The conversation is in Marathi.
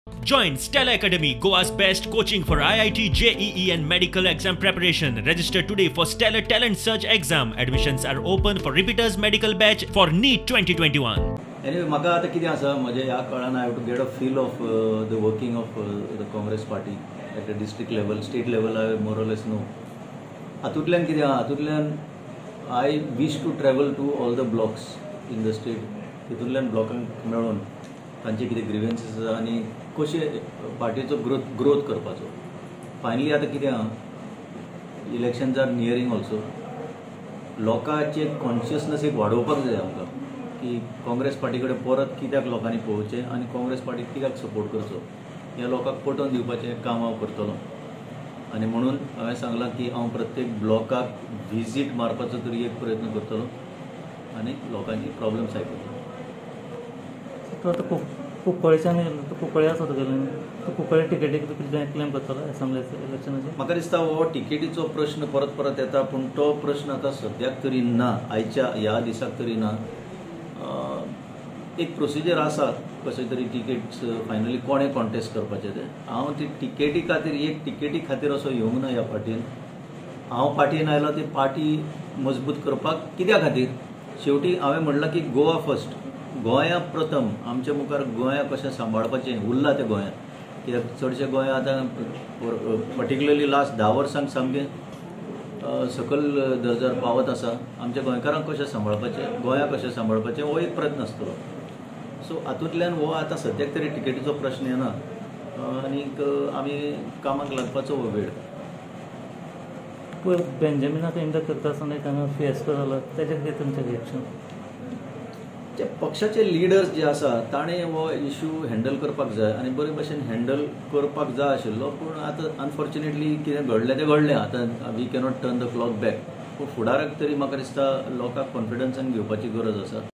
Join Stella Academy, Goa's best coaching for IIT, JEE and medical exam preparation. Register today for Stellar Talent Search exam. Admissions are open for repeaters medical batch for NEET 2021. Anyway, म्हाका आतां कितें आसा म्हजे ह्या काळान I have to get a feel of the working of the Congress party at the district level, state level I more or less know. हातूंतल्यान कितें आहा, हातूंतल्यान I wish to travel to all the blocks in the state. तितूंतल्यान ब्लॉकांक मेळोन तांचे कितें ग्रिव्हन्सीस आसा आनी कशे पार्टीचो ग्रोथ करपाचो. फायनली आतां कितें आहा, इलेक्शन्स आर नियरींग ऑल्सो. लोकांचे कॉन्शियसनस एक वाडोवपाक जाय आमकां की काँग्रेस पार्टी कडेन परत कित्याक लोकांनी पळोवचें आनी काँग्रेस पार्टीक कित्याक सपोर्ट करचो ह्या लोकांक पटोवन दिवपाचें काम हांव करतलों. आनी म्हणून हांवें सांगलां की हांव प्रत्येक ब्लॉकाक व्हिजीट मारपाचो तरी एक प्रयत्न करतलों आनी लोकांची प्रॉब्लम्स आयकतलों. तो आतां कुंकळ्ळेच्यान गेलो, कुंकळ्ळे आसा तुगेलें, तूं कुंकळ्ळे टिकेटीक कितें क्लेम करतलो असेंब्ली इलेक्शनाचेर? म्हाका दिसता हो टिकेटीचो प्रश्न परत परत येता, पूण तो प्रश्न आतां सद्याक तरी ना, आयच्या ह्या दिसाक तरी ना. एक प्रोसिजर आसा कशें तरी टिकेट्स फायनली कोणें कॉन्टेस्ट करपाचें तें. हांव ती टिकेटी खातीर एक टिकेटी खातीर असो येवंक ना ह्या पार्टीन. हांव पार्टीन आयलो ती पार्टी मजबूत करपाक. कित्या खातीर? शेवटी हांवें म्हणलां की गोवा फर्स्ट, गोंया प्रथम. आमच्या मुखार गोंया कशें सांबाळपाचें उरलां तें गोंयांत. कित्याक चडशे गोंय आतां पर्टिक्युलरली लास्ट 10 वर्सांक सामकें सकल दर्जार पावत आसा. आमच्या गोंयकारांक कशें सांबाळपाचें, गोंया कशें सांबाळपाचें हो एक प्रयत्न आसतलो. सो हातूंतल्यान हो आतां सद्याक तरी टिकेटीचो प्रश्न येना आनीक आमी कामाक लागपाचो हो वेळ. पयर बेंजामिनाक इंदा करता आसतना हांगा फिएस्को जालो, तेजें कितें तुमचें रिएक्शन? जे पक्षाचे लिडर्स जे आसा ताणें हो इश्यू हँडल करपाक जाय आनी बरे भशेन हँडल करपाक जाय आशिल्लो. पूण आतां अनफॉर्च्युनेटली कितें घडलें तें घडलें. आतां we cannot turn the clock back. पूण फुडाराक तरी म्हाका दिसता लोकांक कॉन्फिडन्सान घेवपाची गरज आसा.